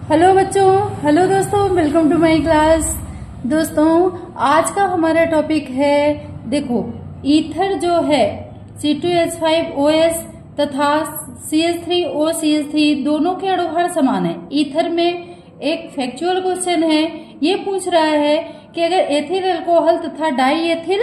Hello बच्चों, hello दोस्तों, welcome to my class. दोस्तों, आज का हमारा टॉपिक है, देखो ईथर जो है C2H5OS तथा CH3OCH3 दोनों के अणुभार समान है। ईथर में एक फैक्चुअल क्वेश्चन है, ये पूछ रहा है कि अगर एथिल अल्कोहल तथा डाईमेथिल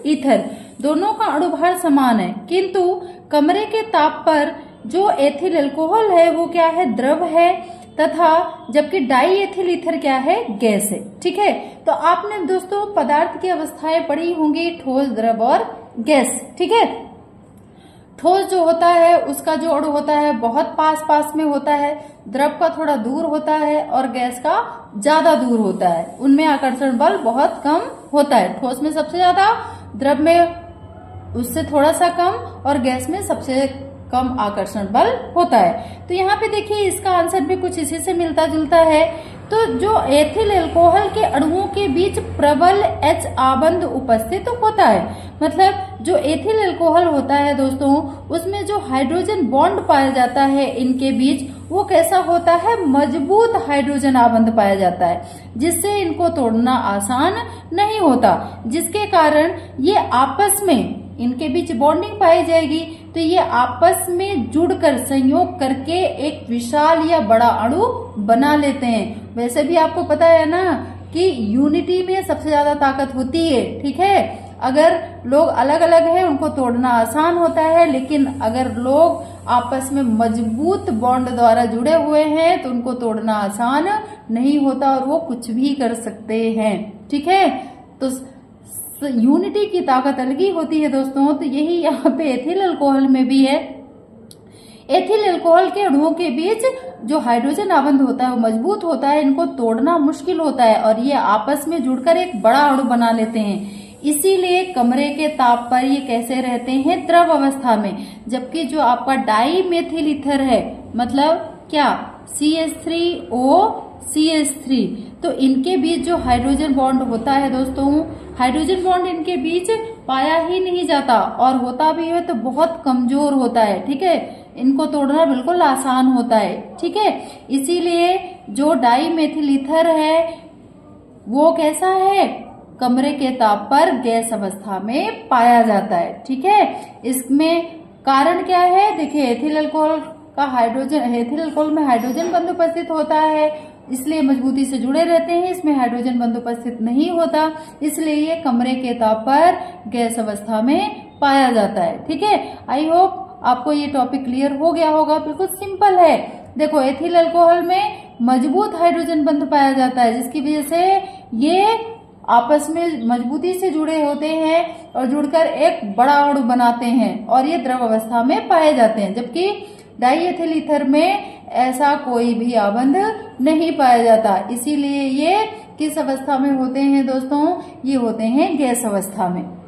ईथर दोनों का अणुभार समान है, किंतु कमरे के ताप पर जो एथिल अल्कोहल है वो क्या है, द्रव है, तथा जबकि डाई एथिल ईथर क्या है, गैस है। ठीक है, तो आपने दोस्तों पदार्थ की अवस्थाएं पढ़ी होंगी, ठोस, द्रव और गैस। ठीक है, ठोस जो होता है उसका जो अणु होता है बहुत पास पास में होता है, द्रव का थोड़ा दूर होता है और गैस का ज्यादा दूर होता है। उनमें आकर्षण बल बहुत कम होता है। ठोस में सबसे ज्यादा, द्रव में उससे थोड़ा सा कम और गैस में सबसे कम आकर्षण बल होता है। तो यहाँ पे देखिए इसका आंसर भी कुछ इसी से मिलता जुलता है। तो जो एथिल अल्कोहल के अणुओं के बीच प्रबल H आबंध उपस्थित होता है, मतलब जो एथिल अल्कोहल होता है दोस्तों, उसमें जो हाइड्रोजन बॉन्ड पाया जाता है इनके बीच, वो कैसा होता है, मजबूत हाइड्रोजन आबंध पाया जाता है, जिससे इनको तोड़ना आसान नहीं होता, जिसके कारण ये आपस में इनके बीच बॉन्डिंग पाई जाएगी, तो ये आपस में जुड़कर संयोग करके एक विशाल या बड़ा अणु बना लेते हैं। वैसे भी आपको पता है ना कि यूनिटी में सबसे ज्यादा ताकत होती है। ठीक है, अगर लोग अलग अलग हैं उनको तोड़ना आसान होता है, लेकिन अगर लोग आपस में मजबूत बॉन्ड द्वारा जुड़े हुए हैं तो उनको तोड़ना आसान नहीं होता और वो कुछ भी कर सकते हैं। ठीक है, तो यूनिटी की ताकत अलग ही होती है दोस्तों। तो यही यहाँ पे एथिल अल्कोहल में भी है। एथिल अल्कोहल के अणुओं के बीच जो हाइड्रोजन आबंध होता है वो मजबूत होता है, इनको तोड़ना मुश्किल होता है और ये आपस में जुड़कर एक बड़ा अणु बना लेते हैं। इसीलिए कमरे के ताप पर ये कैसे रहते हैं, द्रव अवस्था में। जबकि जो आपका डाईमेथिल ईथर है, मतलब क्या, CH3OCH3, तो इनके बीच जो हाइड्रोजन बॉन्ड होता है दोस्तों, हाइड्रोजन बॉन्ड इनके बीच पाया ही नहीं जाता और होता भी है तो बहुत कमजोर होता है। ठीक है, इनको तोड़ना बिल्कुल आसान होता है। ठीक है, इसीलिए जो डाईमेथिल ईथर है वो कैसा है, कमरे के ताप पर गैस अवस्था में पाया जाता है। ठीक है, इसमें कारण क्या है, देखिए एथिल अल्कोहल में हाइड्रोजन बंध उपस्थित होता है, इसलिए मजबूती से जुड़े रहते हैं। इसमें हाइड्रोजन बंध उपस्थित नहीं होता, इसलिए ये कमरे के ताप पर गैस अवस्था में पाया जाता है। ठीक है, आई होप आपको ये टॉपिक क्लियर हो गया होगा। बिल्कुल सिंपल है। देखो एथिल अल्कोहल में मजबूत हाइड्रोजन बंध पाया जाता है, जिसकी वजह से ये आपस में मजबूती से जुड़े होते हैं और जुड़कर एक बड़ा अणु बनाते हैं और ये द्रव अवस्था में पाए जाते हैं। जबकि डाईएथिल ईथर में ऐसा कोई भी आबंध नहीं पाया जाता, इसीलिए ये किस अवस्था में होते हैं दोस्तों, ये होते हैं गैस अवस्था में।